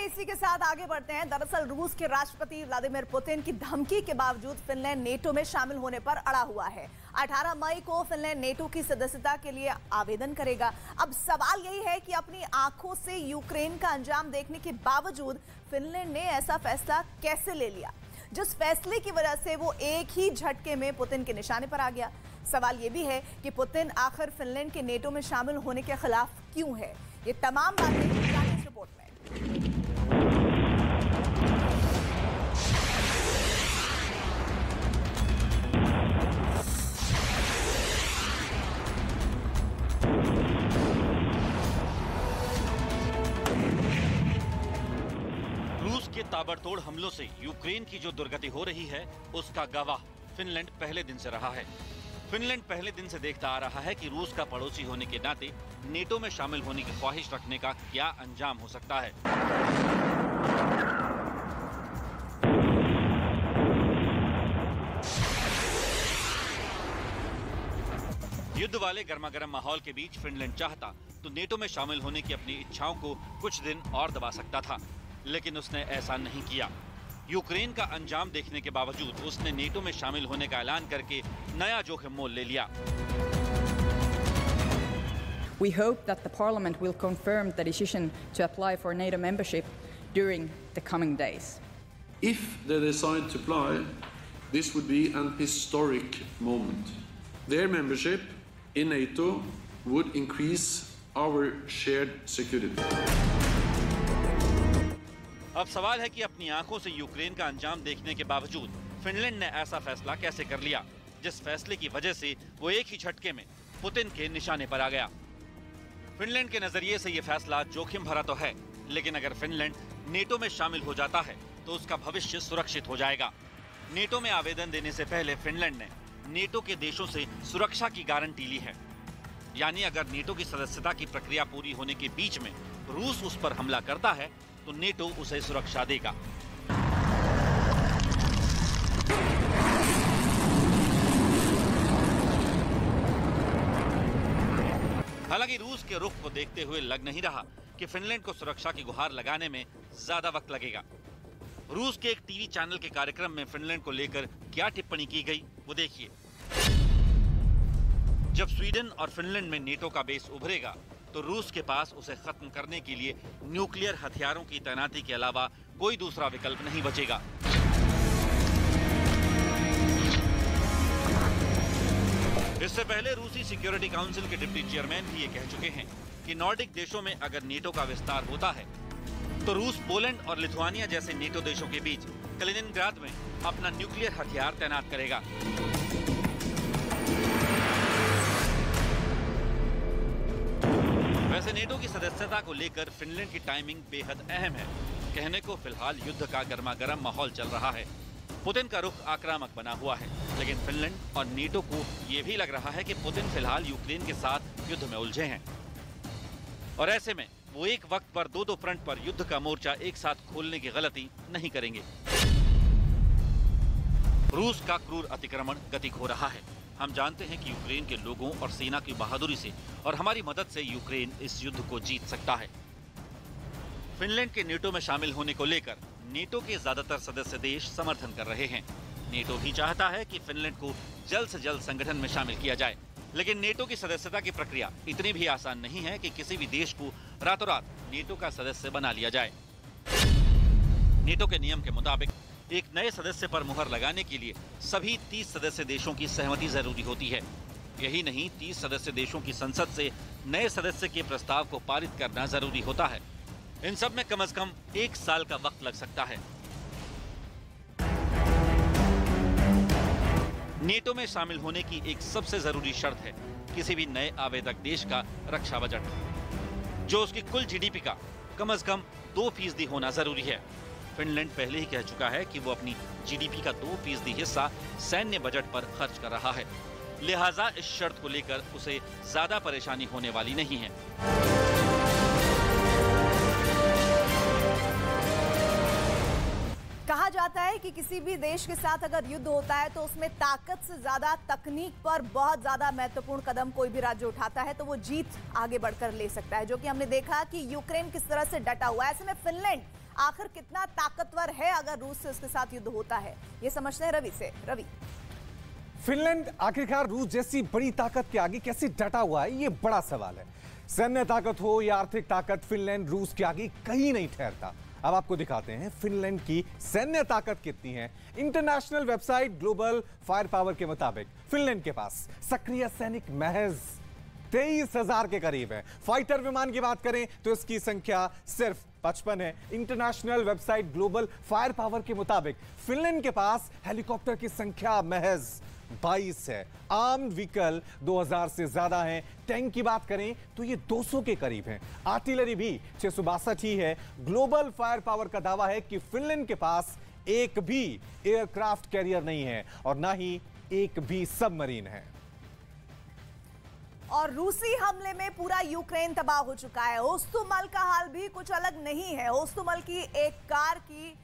इसी के साथ आगे बढ़ते हैं। दरअसल रूस के राष्ट्रपति व्लादिमीर पुतिन की धमकी के बावजूद फिनलैंड नेटो में शामिल होने पर अड़ा हुआ है। 18 मई को फिनलैंड नेटो की सदस्यता के लिए आवेदन करेगा। अब सवाल यही है कि अपनी आंखों से यूक्रेन का अंजाम देखने के बावजूद फिनलैंड ने ऐसा फैसला कैसे ले लिया, जिस फैसले की वजह से वो एक ही झटके में पुतिन के निशाने पर आ गया। सवाल ये भी है कि पुतिन आखिर फिनलैंड के नेटो में शामिल होने के खिलाफ क्यों है। ये तमाम बातें इस रिपोर्ट में। रूस के ताबड़तोड़ हमलों से यूक्रेन की जो दुर्गति हो रही है, उसका गवाह फिनलैंड पहले दिन से रहा है। फिनलैंड पहले दिन से देखता आ रहा है कि रूस का पड़ोसी होने के नाते नेटो में शामिल होने की ख्वाहिश रखने का क्या अंजाम हो सकता है। युद्ध वाले गर्मागर्म माहौल के बीच फिनलैंड चाहता तो नेटो में शामिल होने की अपनी इच्छाओं को कुछ दिन और दबा सकता था, लेकिन उसने ऐसा नहीं किया। यूक्रेन का अंजाम देखने के बावजूद उसने नेटो में शामिल होने का ऐलान करके नया जोखिम मोल ले लिया। We hope that the Parliament will confirm the decision to apply for NATO membership during the coming days. If they decide to apply, this would be an historic moment. Their membership in NATO would increase our shared security. अब सवाल है कि अपनी आंखों से Ukraine का अंजाम देखने के बावजूद फिनलैंड ने ऐसा फैसला कैसे कर लिया, जिस फैसले की वजह से वो एक ही झटके में पुतिन के निशाने पर आ गया। फिनलैंड के नजरिए से ये फैसला जोखिम भरा तो है, लेकिन अगर फिनलैंड नेटो में शामिल हो जाता है तो उसका भविष्य सुरक्षित हो जाएगा। नेटो में आवेदन देने से पहले फिनलैंड ने नेटो के देशों से सुरक्षा की गारंटी ली है। यानी अगर नेटो की सदस्यता की प्रक्रिया पूरी होने के बीच में रूस उस पर हमला करता है तो नेटो उसे सुरक्षा देगा। हालांकि रूस के रुख को देखते हुए लग नहीं रहा कि फिनलैंड को सुरक्षा की गुहार लगाने में ज्यादा वक्त लगेगा। रूस के एक टीवी चैनल के कार्यक्रम में फिनलैंड को लेकर क्या टिप्पणी की गई, वो देखिए। जब स्वीडन और फिनलैंड में नेटो का बेस उभरेगा तो रूस के पास उसे खत्म करने के लिए न्यूक्लियर हथियारों की तैनाती के अलावा कोई दूसरा विकल्प नहीं बचेगा। इससे पहले रूसी सिक्योरिटी काउंसिल के डिप्टी चेयरमैन भी ये कह चुके हैं कि नॉर्डिक देशों में अगर नेटो का विस्तार होता है तो रूस पोलैंड और लिथुआनिया जैसे नेटो देशों के बीच कलिनिनग्राद में अपना न्यूक्लियर हथियार तैनात करेगा। वैसे नेटो की सदस्यता को लेकर फिनलैंड की टाइमिंग बेहद अहम है। कहने को फिलहाल युद्ध का गर्मागर्म माहौल चल रहा है, पुतिन का रुख आक्रामक बना हुआ है, लेकिन फिनलैंड और नेटो को यह भी लग रहा है कि पुतिन फिलहाल यूक्रेन के साथ युद्ध में उलझे हैं और ऐसे में वो एक वक्त पर दो फ्रंट पर युद्ध का मोर्चा एक साथ खोलने की गलती नहीं करेंगे। रूस का क्रूर अतिक्रमण गति खो रहा है। हम जानते हैं कि यूक्रेन के लोगों और सेना की बहादुरी से और हमारी मदद से यूक्रेन इस युद्ध को जीत सकता है। फिनलैंड के नेटो में शामिल होने को लेकर नेटो के ज्यादातर सदस्य देश समर्थन कर रहे हैं। नेटो भी चाहता है कि फिनलैंड को जल्द से जल्द संगठन में शामिल किया जाए, लेकिन नेटो की सदस्यता की प्रक्रिया इतनी भी आसान नहीं है कि किसी भी देश को रातों रात नेटो का सदस्य बना लिया जाए। नेटो के नियम के मुताबिक एक नए सदस्य पर मुहर लगाने के लिए सभी 30 सदस्य देशों की सहमति जरूरी होती है। यही नहीं, 30 सदस्य देशों की संसद से नए सदस्य के प्रस्ताव को पारित करना जरूरी होता है। इन सब में कम से कम 1 साल का वक्त लग सकता है। नेटो में शामिल होने की एक सबसे जरूरी शर्त है किसी भी नए आवेदक देश का रक्षा बजट, जो उसकी कुल जीडीपी का कम से कम 2% होना जरूरी है। फिनलैंड पहले ही कह चुका है कि वो अपनी जीडीपी का 2% हिस्सा सैन्य बजट पर खर्च कर रहा है, लिहाजा इस शर्त को लेकर उसे ज्यादा परेशानी होने वाली नहीं है। कहा जाता है कि किसी भी देश के साथ अगर युद्ध होता है तो उसमें ताकत से ज्यादा तकनीक पर बहुत ज्यादा महत्वपूर्ण कदम कोई भी राज्य उठाता है तो वो जीत आगे बढ़कर ले सकता है, जो कि हमने देखा कि यूक्रेन किस तरह से डटा हुआ है। ऐसे में फिनलैंड आखिर कितना ताकतवर है अगर रूस से उसके साथ युद्ध होता है, ये समझते हैं रवि से। रवि, फिनलैंड आखिरकार रूस जैसी बड़ी ताकत के आगे कैसे डटा हुआ है, ये बड़ा सवाल है। सैन्य ताकत हो या आर्थिक ताकत, फिनलैंड रूस के आगे कहीं नहीं ठहरता। अब आपको दिखाते हैं फिनलैंड की सैन्य ताकत कितनी है। International website global fire power के मुताबिक फिनलैंड के पास सक्रिय सैनिक महज 23,000 के करीब है। फाइटर विमान की बात करें तो इसकी संख्या सिर्फ 55 है। International website global fire power के मुताबिक फिनलैंड के पास हेलीकॉप्टर की संख्या महज 22 है। आर्म्ड व्हीकल 2000 से ज्यादा हैं। टैंक की बात करें तो ये 200 के करीब हैं। आर्टिलरी भी 662 ही है। ग्लोबल फायर पावर का दावा है कि फिनलैंड के पास एक भी एयरक्राफ्ट कैरियर नहीं है और ना ही एक भी सबमरीन है। और रूसी हमले में पूरा यूक्रेन तबाह हो चुका है। होस्तुमल का हाल भी कुछ अलग नहीं है। होस्तुमल की एक कार की